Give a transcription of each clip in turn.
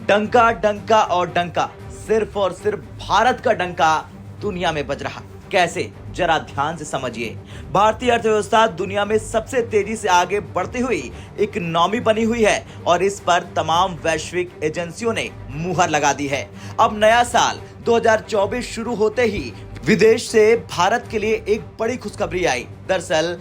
डंका डंका और डंका, सिर्फ और सिर्फ भारत का डंका दुनिया में बज रहा। कैसे, जरा ध्यान से समझिए। भारतीय अर्थव्यवस्था दुनिया में सबसे तेजी से आगे बढ़ती हुई इकोनॉमी बनी हुई है और इस पर तमाम वैश्विक एजेंसियों ने मुहर लगा दी है। अब नया साल 2024 शुरू होते ही विदेश से भारत के लिए एक बड़ी खुशखबरी आई। दरअसल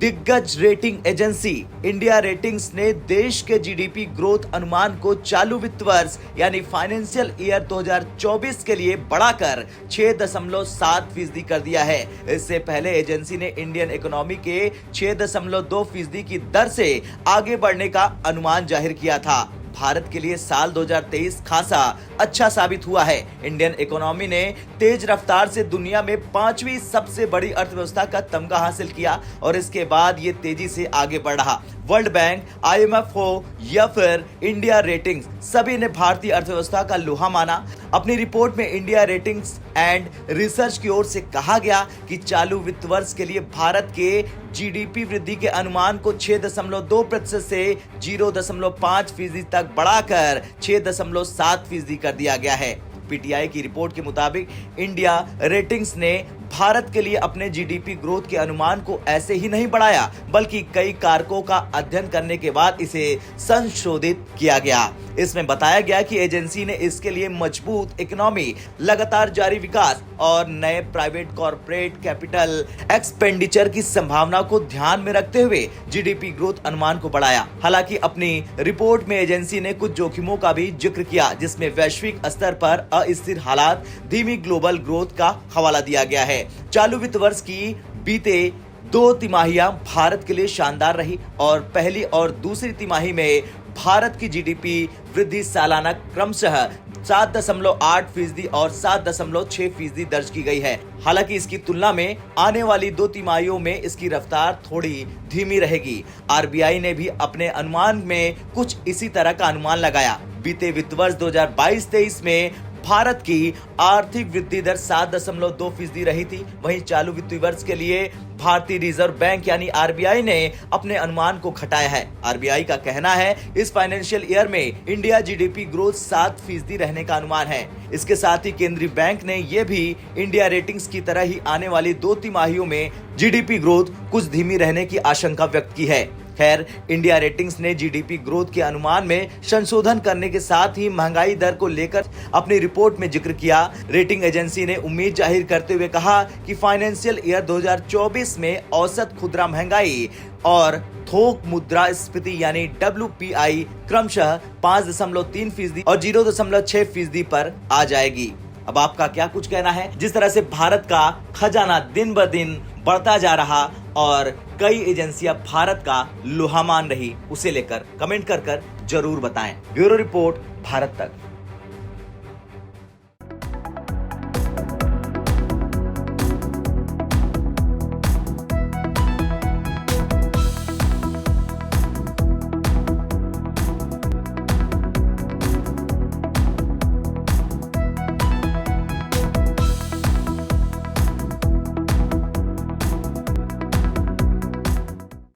दिग्गज रेटिंग एजेंसी इंडिया रेटिंग्स ने देश के जीडीपी ग्रोथ अनुमान को चालू वित्त वर्ष यानी फाइनेंशियल ईयर 2024 के लिए बढ़ाकर 6.7% कर दिया है। इससे पहले एजेंसी ने इंडियन इकोनॉमी के 6.2% की दर से आगे बढ़ने का अनुमान जाहिर किया था। भारत के लिए साल 2023 खासा अच्छा साबित हुआ है। इंडियन इकोनॉमी ने तेज रफ्तार से दुनिया में 5वीं सबसे बड़ी अर्थव्यवस्था का तमगा हासिल किया और इसके बाद ये तेजी से आगे बढ़ रहा। वर्ल्ड बैंक, IMF हो या फिर इंडिया रेटिंग्स, सभी ने भारतीय अर्थव्यवस्था का लोहा माना। अपनी रिपोर्ट में इंडिया रेटिंग्स एंड रिसर्च की ओर से कहा गया कि चालू वित्त वर्ष के लिए भारत के जीडीपी वृद्धि के अनुमान को 6.2% से 0.5% तक बढ़ाकर 6.7% कर दिया गया है। पीटीआई की रिपोर्ट के मुताबिक इंडिया रेटिंग्स ने भारत के लिए अपने जीडीपी ग्रोथ के अनुमान को ऐसे ही नहीं बढ़ाया, बल्कि कई कारकों का अध्ययन करने के बाद इसे संशोधित किया गया। इसमें बताया गया कि एजेंसी ने इसके लिए मजबूत इकोनॉमी, लगातार जारी विकास और नए प्राइवेट कॉर्पोरेट कैपिटल एक्सपेंडिचर की संभावना को ध्यान में रखते हुए जीडीपी ग्रोथ अनुमान को बढ़ाया। हालांकि अपनी रिपोर्ट में एजेंसी ने कुछ जोखिमों का भी जिक्र किया, जिसमें वैश्विक स्तर पर अस्थिर हालात, धीमी ग्लोबल ग्रोथ का हवाला दिया गया है। चालू वित्त वर्ष की बीते 2 तिमाहियां भारत के लिए शानदार रही और पहली और दूसरी तिमाही में भारत की जीडीपी वृद्धि सालाना क्रमशः 7.8% और 7.6% दर्ज की गई है। हालांकि इसकी तुलना में आने वाली 2 तिमाहियों में इसकी रफ्तार थोड़ी धीमी रहेगी। आरबीआई ने भी अपने अनुमान में कुछ इसी तरह का अनुमान लगाया। बीते वित्त वर्ष 2022-23 में भारत की आर्थिक वृद्धि दर 7.2% रही थी। वहीं चालू वित्तीय वर्ष के लिए भारतीय रिजर्व बैंक यानी आरबीआई ने अपने अनुमान को घटाया है। आरबीआई का कहना है इस फाइनेंशियल ईयर में इंडिया जीडीपी ग्रोथ 7% रहने का अनुमान है। इसके साथ ही केंद्रीय बैंक ने यह भी इंडिया रेटिंग्स की तरह ही आने वाली 2 तिमाहियों में जीडीपी ग्रोथ कुछ धीमी रहने की आशंका व्यक्त की है। खैर, इंडिया रेटिंग्स ने जीडीपी ग्रोथ के अनुमान में संशोधन करने के साथ ही महंगाई दर को लेकर अपनी रिपोर्ट में जिक्र किया। रेटिंग एजेंसी ने उम्मीद जाहिर करते हुए कहा कि फाइनेंशियल ईयर 2024 में औसत खुदरा महंगाई और थोक मुद्रास्फीति यानी WPI क्रमशः 5.3% और 0.6% पर आ जाएगी। अब आपका क्या कुछ कहना है? जिस तरह से भारत का खजाना दिन ब दिन बढ़ता जा रहा और कई एजेंसियां भारत का लोहा मान रही, उसे लेकर कमेंट कर जरूर बताएं। ब्यूरो रिपोर्ट, भारत तक।